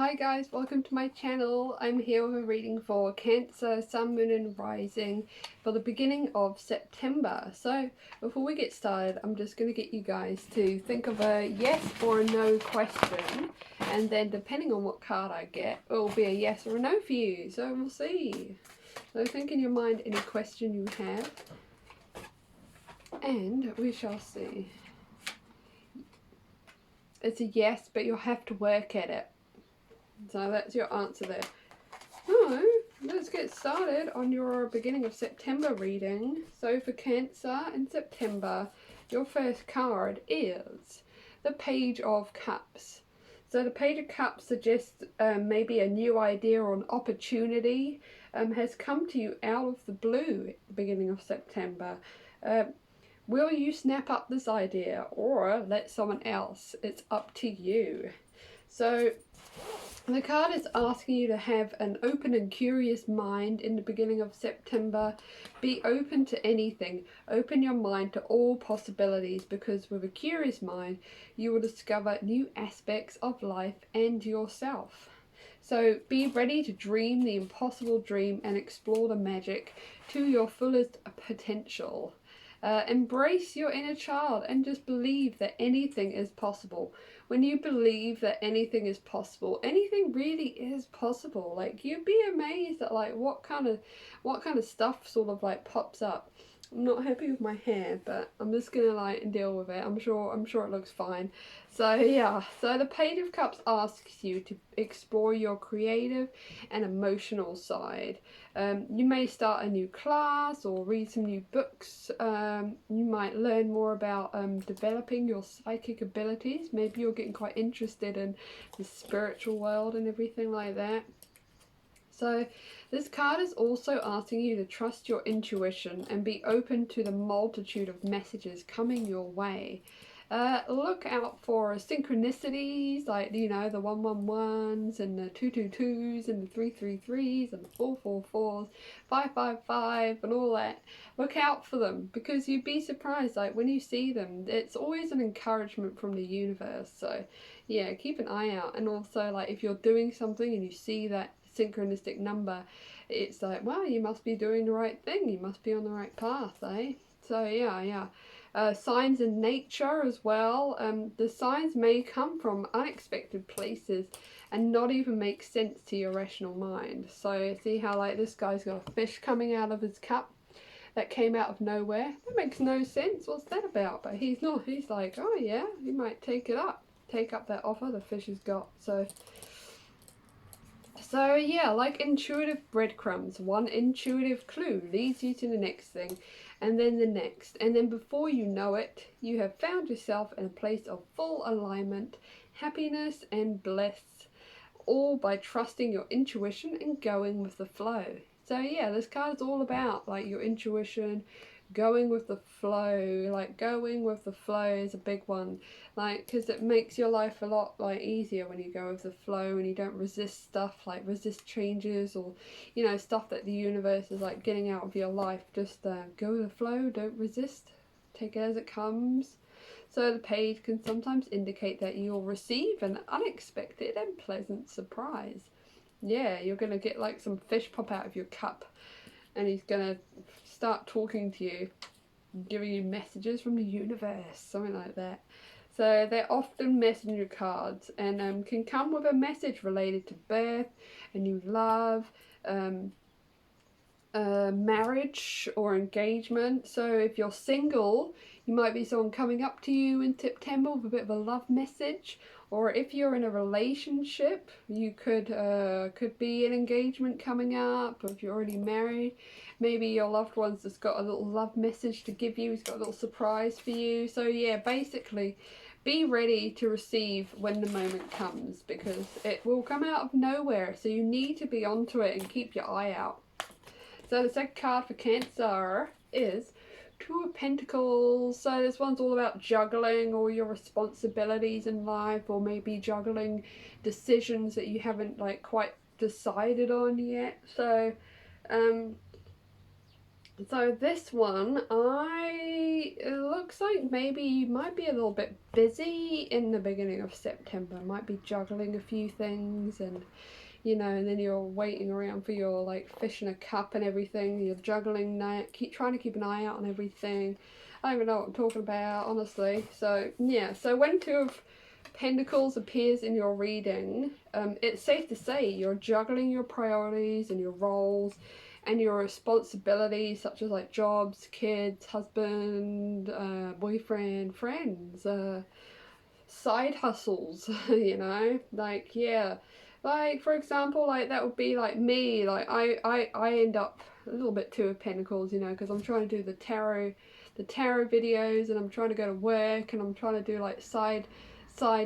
Hi guys, welcome to my channel. I'm here with a reading for Cancer, Sun, Moon and Rising for the beginning of September. So before we get started, I'm just going to get you guys to think of a yes or a no question, and then depending on what card I get, it will be a yes or a no for you. So we'll see. So think in your mind any question you have, and we shall see. It's a yes, but you'll have to work at it. So that's your answer there. So let's get started on your beginning of September reading. So for Cancer in September, your first card is the Page of Cups. So the Page of Cups suggests maybe a new idea or an opportunity has come to you out of the blue at the beginning of September. Will you snap up this idea or let someone else? It's up to you. So the card is asking you to have an open and curious mind in the beginning of September. Be open to anything. Open your mind to all possibilities, because with a curious mind, you will discover new aspects of life and yourself. So be ready to dream the impossible dream and explore the magic to your fullest potential. Embrace your inner child and just believe that anything is possible. When you believe that anything is possible, anything really is possible. Like, you'd be amazed at like what kind of stuff sort of like pops up. I'm not happy with my hair, but I'm just gonna like deal with it. I'm sure it looks fine. So yeah, so the Page of Cups asks you to explore your creative and emotional side. You may start a new class or read some new books. You might learn more about developing your psychic abilities. Maybe you're getting quite interested in the spiritual world and everything like that. So this card is also asking you to trust your intuition and be open to the multitude of messages coming your way. Look out for synchronicities, like, you know, the 111s and the 222s and the 333s and the 444s, 555 and all that. Look out for them, because you'd be surprised, like, when you see them, it's always an encouragement from the universe. So yeah, keep an eye out. And also, like, if you're doing something and you see that synchronistic number, it's like, wow, you must be doing the right thing, you must be on the right path, eh? So yeah. Signs in nature as well. The signs may come from unexpected places and not even make sense to your rational mind. So see how, like, this guy's got a fish coming out of his cup that came out of nowhere. That makes no sense. What's that about? But he's like, oh yeah, you might take up that offer the fish has got. So yeah, like intuitive breadcrumbs, one intuitive clue leads you to the next thing, and then the next, and then before you know it, you have found yourself in a place of full alignment, happiness and bliss, all by trusting your intuition and going with the flow. So yeah, this card is all about like your intuition, going with the flow. Like, going with the flow is a big one, like, because it makes your life a lot like easier when you go with the flow and you don't resist stuff, like resist changes, or, you know, stuff that the universe is like getting out of your life. Just go with the flow, don't resist, take it as it comes. So the page can sometimes indicate that you'll receive an unexpected and pleasant surprise. Yeah, you're gonna get like some fish pop out of your cup, and he's gonna start talking to you, giving you messages from the universe, something like that. So they're often messenger cards, and can come with a message related to birth, a new love, marriage or engagement. So if you're single, you might be someone coming up to you in September with a bit of a love message. Or if you're in a relationship, you could be an engagement coming up. Or if you're already married, maybe your loved one's just got a little love message to give you. He's got a little surprise for you. So yeah, basically, be ready to receive when the moment comes, because it will come out of nowhere. So you need to be onto it and keep your eye out. So the second card for Cancer is Two of Pentacles. So this one's all about juggling all your responsibilities in life, or maybe juggling decisions that you haven't like quite decided on yet. So So this one, it looks like maybe you might be a little bit busy in the beginning of September. Might be juggling a few things, and you know, and then you're waiting around for your like fish in a cup and everything. You're juggling that, trying to keep an eye out on everything. I don't even know what I'm talking about, honestly. So yeah, so when Two of Pentacles appears in your reading, it's safe to say you're juggling your priorities and your roles and your responsibilities, such as like jobs, kids, husband, boyfriend, friends, side hustles, you know, like, yeah, like for example, like that would be like me, like I end up a little bit Two of Pentacles, you know, because I'm trying to do the tarot videos, and I'm trying to go to work, and I'm trying to do like side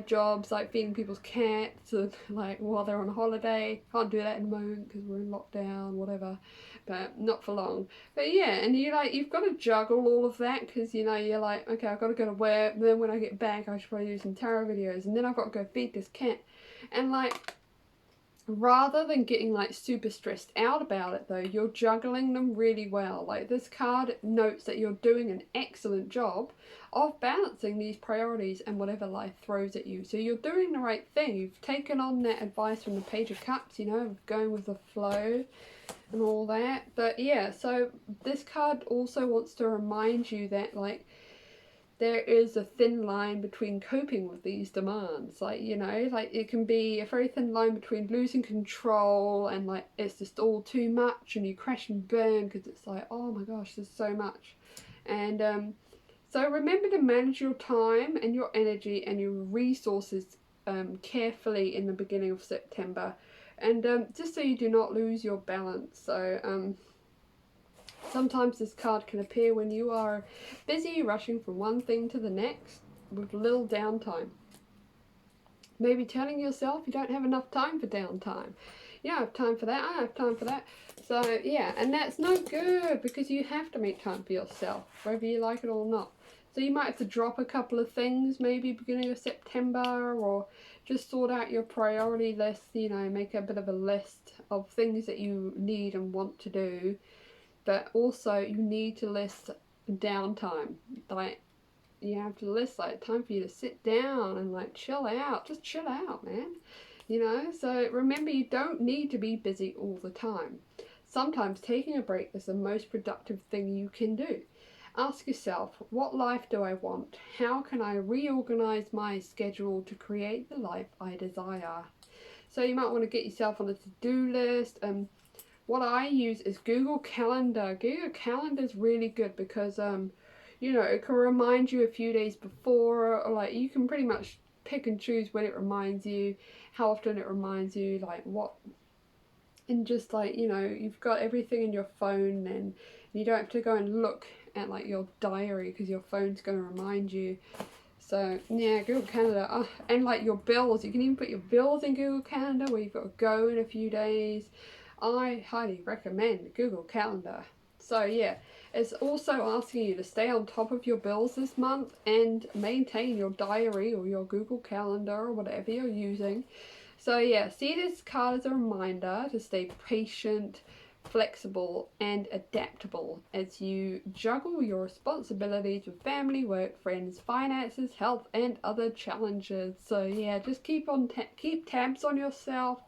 jobs like feeding people's cats and like while they're on holiday. Can't do that in the moment because we're in lockdown, whatever, but not for long. But yeah, and you've got to juggle all of that, because you know, you're like, okay, I've got to go to work, then when I get back I should probably do some tarot videos, and then I've got to go feed this cat. And like, rather than getting like super stressed out about it though, you're juggling them really well. Like, this card notes that you're doing an excellent job of balancing these priorities and whatever life throws at you. So you're doing the right thing. You've taken on that advice from the Page of Cups, you know, of going with the flow and all that. But yeah, so this card also wants to remind you that like, there is a thin line between coping with these demands. Like, you know, like it can be a very thin line between losing control and like it's just all too much and you crash and burn because it's like, oh my gosh, there's so much. And so remember to manage your time and your energy and your resources carefully in the beginning of September, and just so you do not lose your balance. So sometimes this card can appear when you are busy rushing from one thing to the next with little downtime. Maybe telling yourself you don't have enough time for downtime. You don't have time for that, I don't have time for that. So yeah, and that's no good, because you have to make time for yourself, whether you like it or not. So you might have to drop a couple of things maybe beginning of September, or just sort out your priority list, you know, make a bit of a list of things that you need and want to do. But also you need to list downtime. Like, you have to list like time for you to sit down and like chill out. Just chill out, man. You know, so remember, you don't need to be busy all the time. Sometimes taking a break is the most productive thing you can do. Ask yourself, what life do I want? How can I reorganize my schedule to create the life I desire? So you might want to get yourself on a to-do list. What I use is Google Calendar. Google Calendar is really good because, you know, it can remind you a few days before, or like you can pretty much pick and choose when it reminds you, how often it reminds you, like what, and just like, you know, you've got everything in your phone, and you don't have to go and look at like your diary because your phone's going to remind you. So yeah, Google Calendar. And like your bills, you can even put your bills in Google Calendar where you've got to go in a few days. I highly recommend Google Calendar. So yeah, it's also asking you to stay on top of your bills this month and maintain your diary or your Google Calendar or whatever you're using. So yeah, see this card as a reminder to stay patient, flexible and adaptable as you juggle your responsibilities with family, work, friends, finances, health and other challenges. So yeah, just keep tabs on yourself.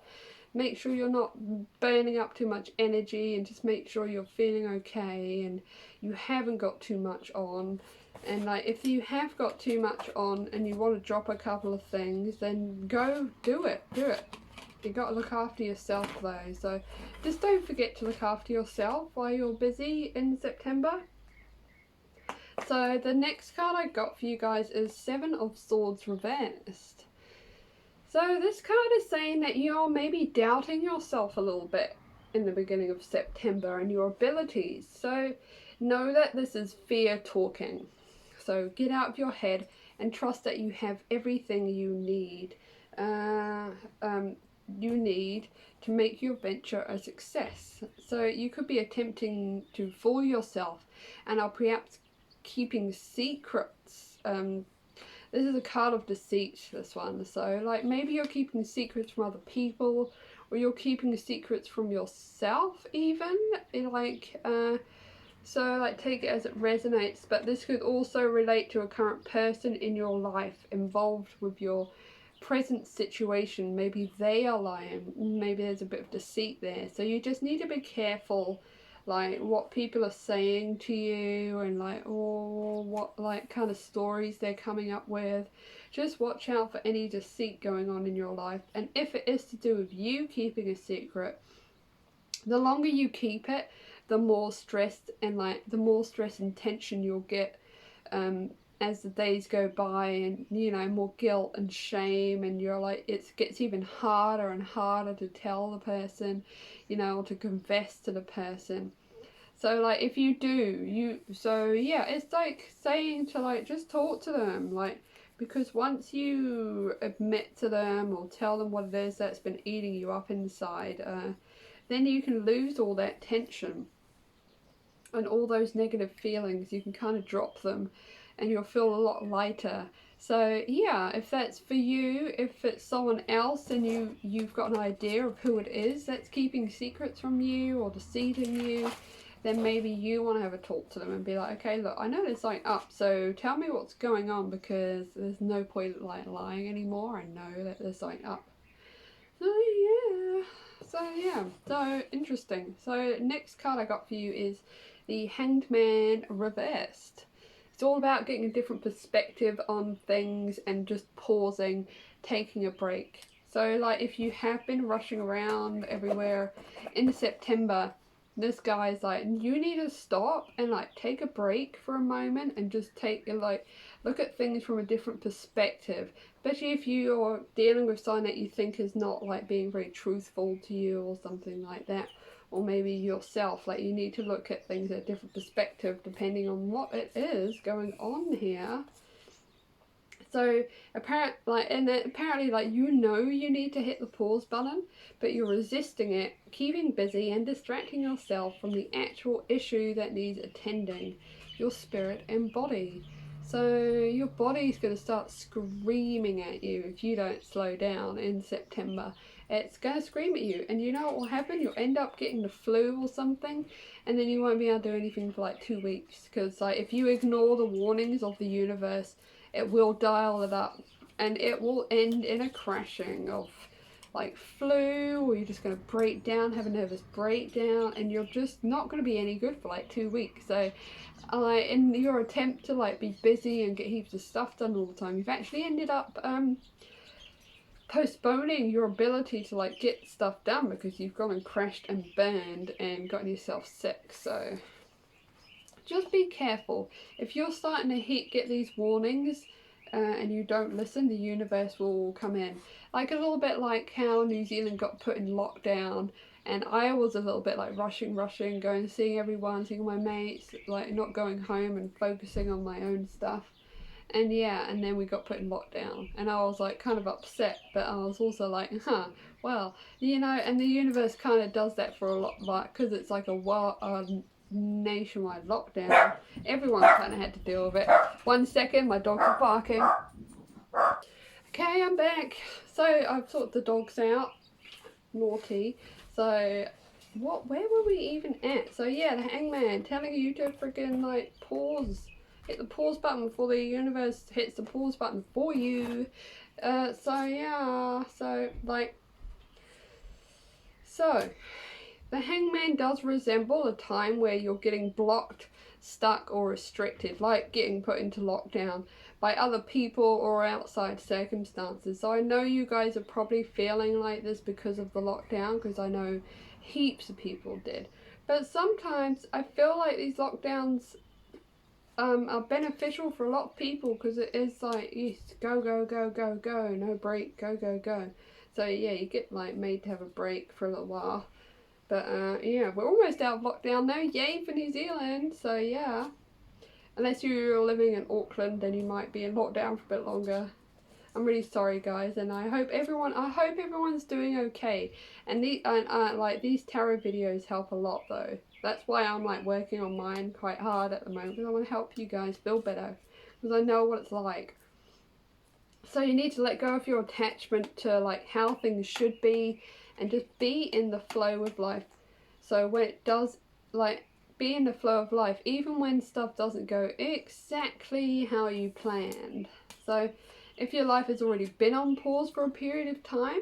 Make sure you're not burning up too much energy, and just make sure you're feeling okay and you haven't got too much on. And like, if you have got too much on and you want to drop a couple of things, then go do it. You got to look after yourself though, so just don't forget to look after yourself while you're busy in September. So the next card I got for you guys is Seven of Swords reversed. So this card is saying that you're maybe doubting yourself a little bit in the beginning of September and your abilities. So know that this is fear talking. So get out of your head and trust that you have everything you need. To make your venture a success. So you could be attempting to fool yourself and are perhaps keeping secrets. This is a card of deceit, this one. So like, maybe you're keeping secrets from other people, or you're keeping secrets from yourself even. Like, So like take it as it resonates, but this could also relate to a current person in your life involved with your present situation. Maybe they are lying, maybe there's a bit of deceit there, so you just need to be careful like what people are saying to you, and like what like kind of stories they're coming up with. Just watch out for any deceit going on in your life, and if it is to do with you keeping a secret, the longer you keep it, the more stressed and like the more stress and tension you'll get as the days go by, and you know, more guilt and shame, and you're like, it gets even harder and harder to tell the person, you know, or to confess to the person. So like if you do, so yeah, it's like saying to like just talk to them, like, because once you admit to them or tell them what it is that's been eating you up inside, then you can lose all that tension and all those negative feelings. You can kind of drop them and you'll feel a lot lighter. So yeah, if that's for you, if it's someone else and you've got an idea of who it is that's keeping secrets from you or deceiving you, then maybe you want to have a talk to them and be like, okay, look, I know there's something up, so tell me what's going on, because there's no point like lying anymore. I know that there's something up. So interesting. So next card I got for you is the Hanged Man reversed. It's all about getting a different perspective on things and just pausing, taking a break. So like if you have been rushing around everywhere in September, this guy's like, you need to stop and like take a break for a moment and just take like look at things from a different perspective, especially if you're dealing with someone that you think is not like being very truthful to you or something like that, or maybe yourself. Like you need to look at things at a different perspective depending on what it is going on here. So apparently like you know you need to hit the pause button, but you're resisting it, keeping busy and distracting yourself from the actual issue that needs attending, your spirit and body. So your body's going to start screaming at you if you don't slow down in September. It's going to scream at you, and you know what will happen? You'll end up getting the flu or something, and then you won't be able to do anything for like 2 weeks, because like if you ignore the warnings of the universe, it will dial it up and it will end in a crashing of like flu, or you're just going to break down, have a nervous breakdown, and you're just not going to be any good for like 2 weeks. So in your attempt to like be busy and get heaps of stuff done all the time, you've actually ended up postponing your ability to like get stuff done, because you've gone and crashed and burned and gotten yourself sick. So just be careful. If you're starting to get these warnings and you don't listen, the universe will come in. Like a little bit like how New Zealand got put in lockdown, and I was a little bit like rushing, going seeing everyone, seeing my mates, like not going home and focusing on my own stuff. And yeah, and then we got put in lockdown, and I was like kind of upset, but I was also like, well, you know, and the universe kind of does that for a lot, like, because it's like a nationwide lockdown. Everyone kind of had to deal with it. 1 second, my dogs are barking. Okay, I'm back. So I've sorted the dogs out. Naughty. So where were we even at? So yeah, the Hangman telling you to freaking like pause. Hit the pause button before the universe hits the pause button for you. So the Hangman does resemble a time where you're getting blocked, stuck or restricted, like getting put into lockdown by other people or outside circumstances. So I know you guys are probably feeling like this because of the lockdown, because I know heaps of people did. But sometimes I feel like these lockdowns are beneficial for a lot of people, because it is like, yes, go, no break, go. So yeah, you get like made to have a break for a little while. But yeah, we're almost out of lockdown now. Yay for New Zealand. So yeah, unless you're living in Auckland, then you might be in lockdown for a bit longer. I'm really sorry, guys, and I hope everyone's doing okay. And these tarot videos help a lot, though. That's why I'm like working on mine quite hard at the moment, because I want to help you guys feel better, because I know what it's like. So you need to let go of your attachment to like how things should be, and just be in the flow of life. So when it does like be in the flow of life, even when stuff doesn't go exactly how you planned. So if your life has already been on pause for a period of time,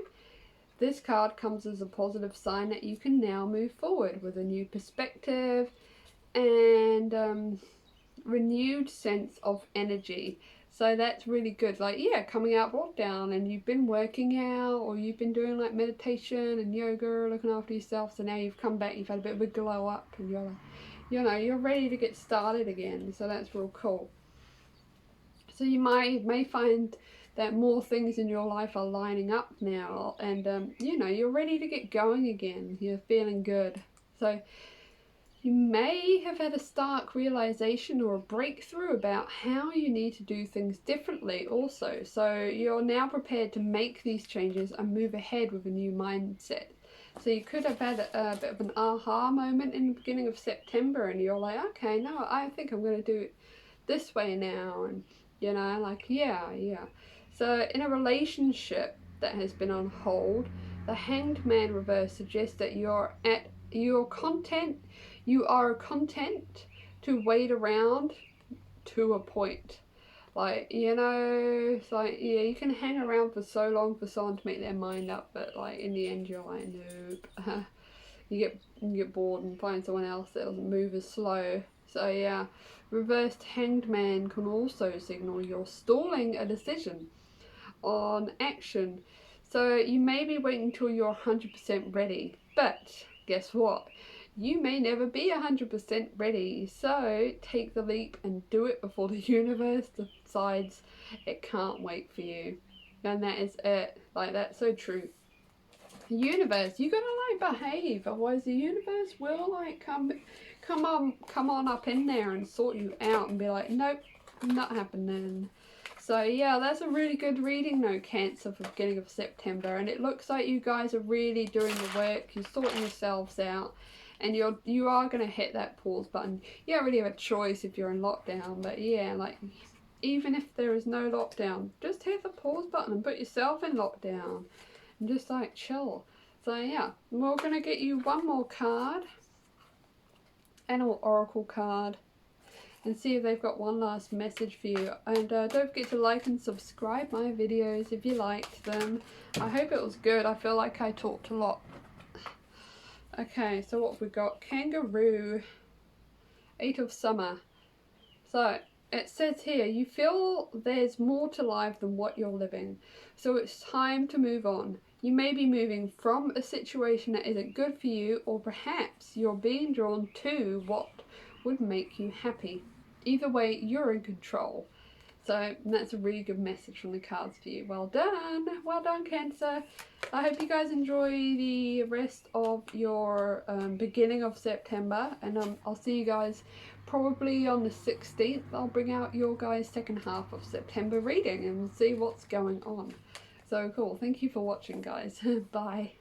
this card comes as a positive sign that you can now move forward with a new perspective and renewed sense of energy. So that's really good. Like, yeah, coming out of lockdown and you've been working out, or you've been doing like meditation and yoga, looking after yourself, so now you've come back, you've had a bit of a glow up, and you're like, you know, you're ready to get started again. So that's real cool. So you may find that more things in your life are lining up now, and you know, you're ready to get going again. You're feeling good. So you may have had a stark realization or a breakthrough about how you need to do things differently also. So you're now prepared to make these changes and move ahead with a new mindset. So you could have had a bit of an aha moment in the beginning of September, and you're like, okay, no, I think I'm going to do it this way now. And, you know, like, yeah. So in a relationship that has been on hold, the Hanged Man reverse suggests that you are content to wait around to a point. Like, you know, it's like, yeah, you can hang around for so long for someone to make their mind up, but like in the end you're like, nope. You get bored and find someone else that doesn't move as slow. So yeah, reversed Hanged Man can also signal you're stalling a decision on action. So you may be waiting until you're 100% ready, but guess what? You may never be 100% ready. So take the leap and do it before the universe decides it can't wait for you. And that is it. Like, that's so true. The universe, you gotta like behave, otherwise the universe will like come on up in there and sort you out and be like, nope, not happening. So yeah, that's a really good reading though, Cancer, for the beginning of September, and it looks like you guys are really doing the work. You're sorting yourselves out, and you are going to hit that pause button. You don't really have a choice if you're in lockdown, but yeah, like, even if there is no lockdown, just hit the pause button and put yourself in lockdown and just like chill. So yeah, we're going to get you one more card, an oracle card, and see if they've got one last message for you. And don't forget to like and subscribe my videos if you liked them. I hope it was good. I feel like I talked a lot. Okay, so what have we got? Kangaroo, 8 of Summer. So it says here, you feel there's more to life than what you're living, so it's time to move on. You may be moving from a situation that isn't good for you, or perhaps you're being drawn to what would make you happy. Either way, you're in control. So that's a really good message from the cards for you. Well done Cancer. I hope you guys enjoy the rest of your beginning of September, and I'll see you guys probably on the 16th. I'll bring out your guys' second half of September reading and we'll see what's going on. So cool. Thank you for watching, guys. Bye.